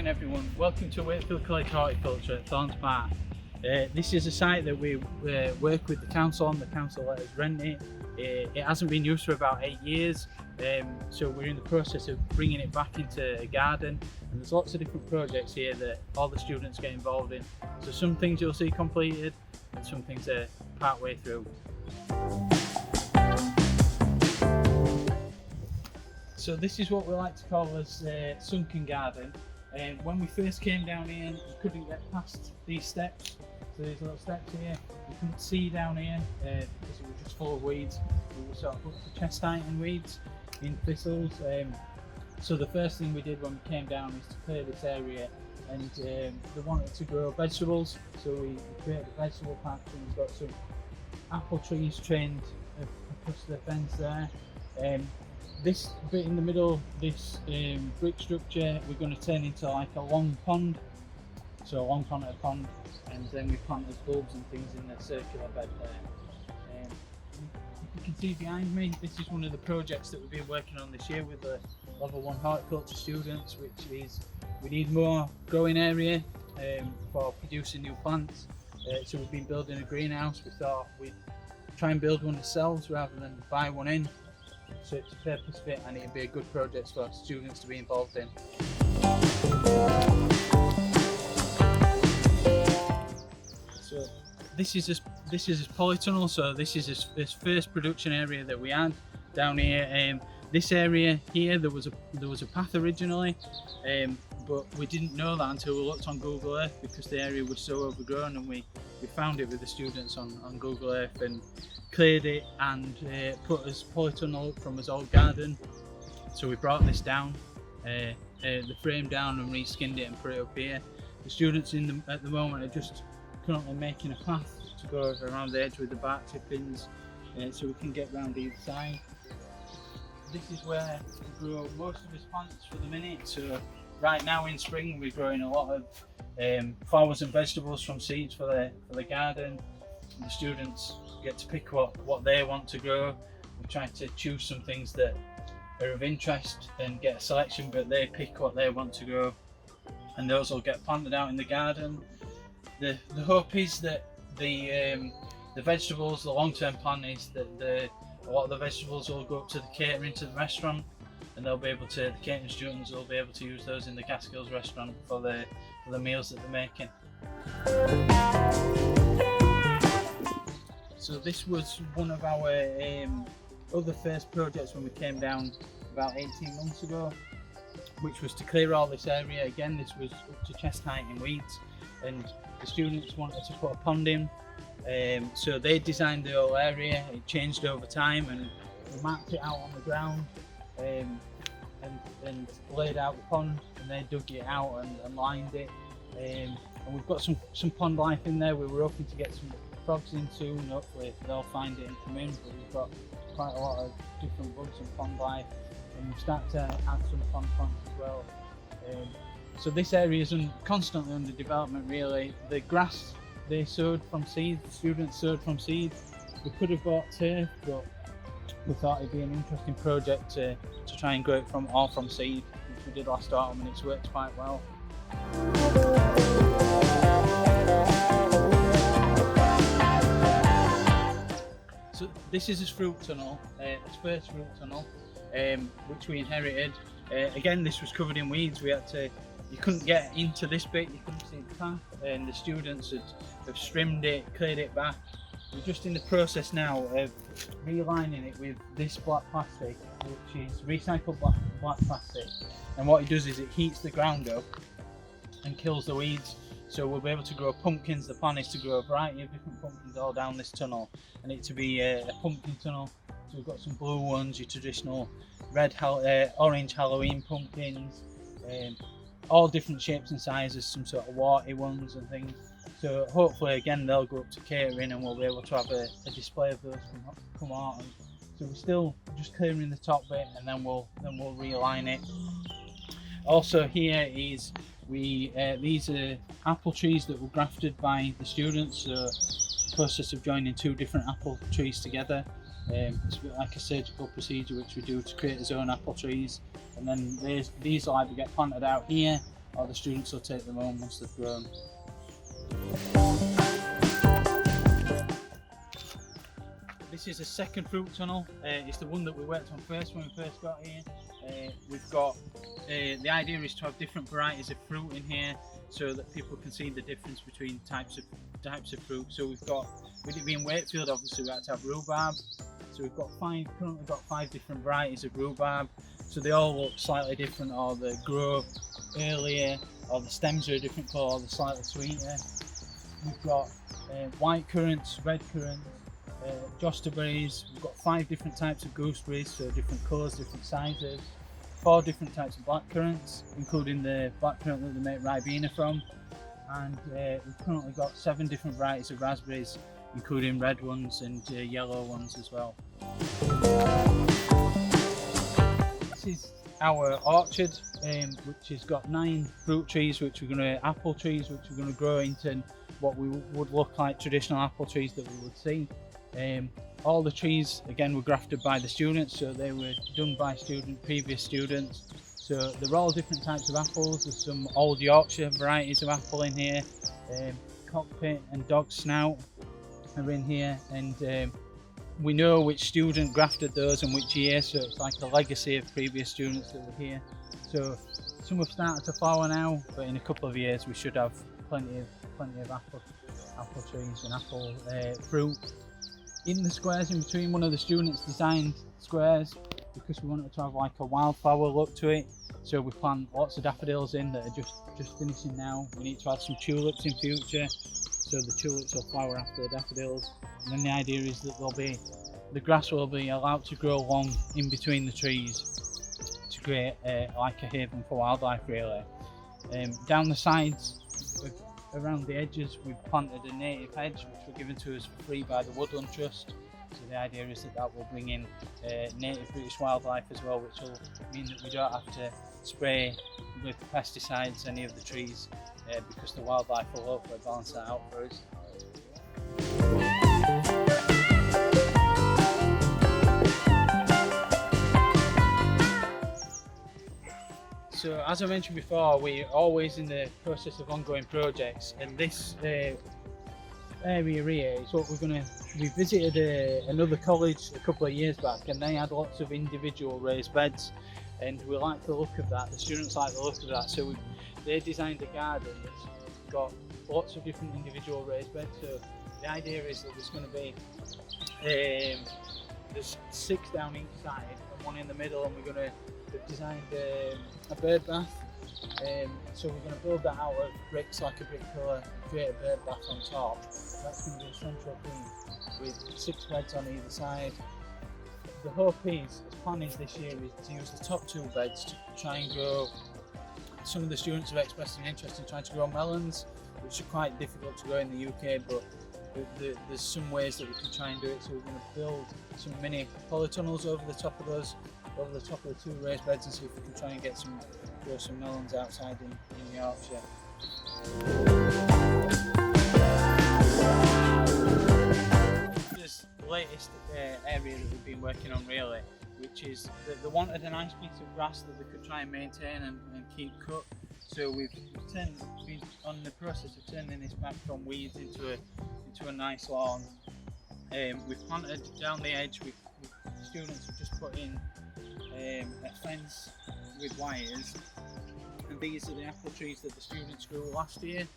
afternoon everyone, welcome to Wakefield College Horticulture at Thorns Park. This is a site that we work with the council on. The council let us rent it. It hasn't been used for about 8 years, so we're in the process of bringing it back into a garden, and there's lots of different projects here that all the students get involved in. So some things you'll see completed and some things are part way through. So this is what we like to call as sunken garden. When we first came down here, you couldn't get past these steps. So these little steps here, you couldn't see down here because it was just full of weeds. We were sort of up to chest height in weeds, in thistles. So the first thing we did when we came down is to clear this area, and they wanted to grow vegetables. So we created a vegetable patch, and we've got some apple trees trained across the fence there. This bit in the middle, this brick structure, we're going to turn into like a long pond, so a long contour pond, and then we plant these bulbs and things in the circular bed there. If you can see behind me, this is one of the projects that we've been working on this year with the level 1 horticulture students, which is we need more growing area for producing new plants. So we've been building a greenhouse. We thought we'd try and build one ourselves rather than buy one in. So it's a purpose fit, and it'd be a good project for students to be involved in. So this is a polytunnel. So this is this first production area that we had down here. This area here, there was a path originally, but we didn't know that until we looked on Google Earth, because the area was so overgrown, and we found it with the students on Google Earth and cleared it and put this polytunnel up from his old garden. So we brought this down, the frame down, and reskinned it and put it up here. The students at the moment are just currently making a path to go around the edge with the bark chippings, so we can get round either side. This is where we grow most of his plants for the minute. So right now in spring we're growing a lot of flowers and vegetables from seeds for the garden. And the students get to pick what they want to grow. We try to choose some things that are of interest and get a selection, but they pick what they want to grow, and those will get planted out in the garden. The hope is that the vegetables, the long-term plan is that a lot of the vegetables will go up to the catering to the restaurant, and the catering students will be able to use those in the Catskills restaurant for the meals that they're making. So this was one of our other first projects when we came down about 18 months ago, which was to clear all this area. Again, this was up to chest height in weeds, and the students wanted to put a pond in. So they designed the whole area. It changed over time, and we marked it out on the ground and laid out the pond, and they dug it out and lined it. And we've got some pond life in there. We were hoping to get some frogs in soon. Hopefully they'll find it and come in, but we've got quite a lot of different bugs and pond life, and we've started to add some pond plants as well. So this area is constantly under development really. The grass they sowed from seed, the students sowed from seed. We could have bought turf, but we thought it'd be an interesting project to try and grow it from seed, which we did last autumn, and it's worked quite well. So this is his fruit tunnel, his first fruit tunnel, which we inherited. Again, this was covered in weeds. You couldn't get into this bit, you couldn't see the path, and the students have trimmed it, cleared it back. We're just in the process now of relining it with this black plastic, which is recycled black plastic. And what it does is it heats the ground up and kills the weeds. So we'll be able to grow pumpkins. The plan is to grow a variety of different pumpkins all down this tunnel, and it to be a pumpkin tunnel. So we've got some blue ones, your traditional orange Halloween pumpkins, all different shapes and sizes, some sort of warty ones and things. So hopefully again they'll go up to catering, and we'll be able to have a display of those come autumn. So we're still just clearing the top bit, and then we'll realign it. Also here is these are apple trees that were grafted by the students. So the process of joining 2 different apple trees together. It's like a surgical procedure which we do to create his own apple trees, and then these will either get planted out here or the students will take them home once they've grown. This is a second fruit tunnel. It's the one that we worked on first when we first got here. We've got the idea is to have different varieties of fruit in here, so that people can see the difference between types of fruit. So we've got, with it being Wakefield, obviously we had to have rhubarb. So we've got currently got 5 different varieties of rhubarb. So they all look slightly different, or they grow earlier, or the stems are a different colour, or they're slightly sweeter. We've got white currants, red currants, josterberries. We've got 5 different types of gooseberries, so different colours, different sizes. 4 different types of black currants, including the black currant that they make Ribena from. And we've currently got 7 different varieties of raspberries, including red ones and yellow ones as well. This is our orchard, which has got 9 fruit trees, apple trees, which we're going to grow into what we would look like traditional apple trees that we would see. All the trees again were grafted by the students, so they were done by previous students. So they're all different types of apples. There's some old Yorkshire varieties of apple in here. Cockpit and dog snout are in here, and we know which student grafted those and which year, so it's like a legacy of previous students that were here. So some have started to flower now, but in a couple of years we should have plenty of apple trees and apple fruit. In the squares in between, one of the students designed squares because we wanted to have like a wildflower look to it. So we plant lots of daffodils in that are just finishing now. We need to add some tulips in future, so the tulips will flower after the daffodils. And then the idea is that the grass will be allowed to grow along in between the trees to create like a haven for wildlife, really. Down the sides, around the edges, we've planted a native hedge which were given to us for free by the Woodland Trust. So the idea is that will bring in native British wildlife as well, which will mean that we don't have to spray with pesticides any of the trees, because the wildlife will hopefully balance that out for us. So as I mentioned before, we're always in the process of ongoing projects, and this area here is what we visited another college a couple of years back, and they had lots of individual raised beds, and we like the look of that. The students like the look of that, so they designed a garden that's got lots of different individual raised beds. So the idea is that there's going to be there's 6 down each side and 1 in the middle, and we've designed a bird bath. So we're going to build that out of bricks, like a brick colour, and create a bird bath on top. That's going to be a central thing with 6 beds on either side. The hope is, as plan is this year, is to use the top 2 beds to try and grow. Some of the students have expressed an interest in trying to grow melons, which are quite difficult to grow in the UK, but there's some ways that we can try and do it. So we're going to build some mini polytunnels over the top of the 2 raised beds, and see if we can try and grow some melons outside in Yorkshire. This is the latest area that we've been working on, really, which is they wanted a nice piece of grass that they could try and maintain and keep cut. So we've been on the process of turning this back from weeds into a nice lawn. We've planted down the edge. Students have just put in a fence with wires, and these are the apple trees that the students grew grafted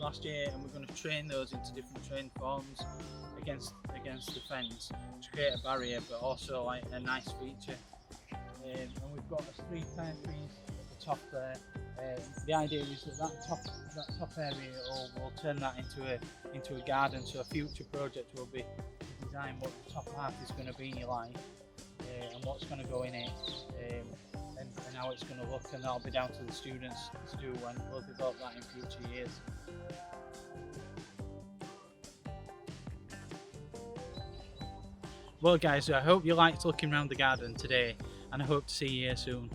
last year, and we're going to train those into different train forms against the fence to create a barrier, but also like a nice feature. And we've got 3 pear trees at the top there. The idea is that top area will turn that into a garden. So a future project will be to design what the top half is going to be like, and what's going to go in it, and how it's going to look, and that'll be down to the students to do, and we'll develop that in future years. Well guys, I hope you liked looking around the garden today, and I hope to see you here soon.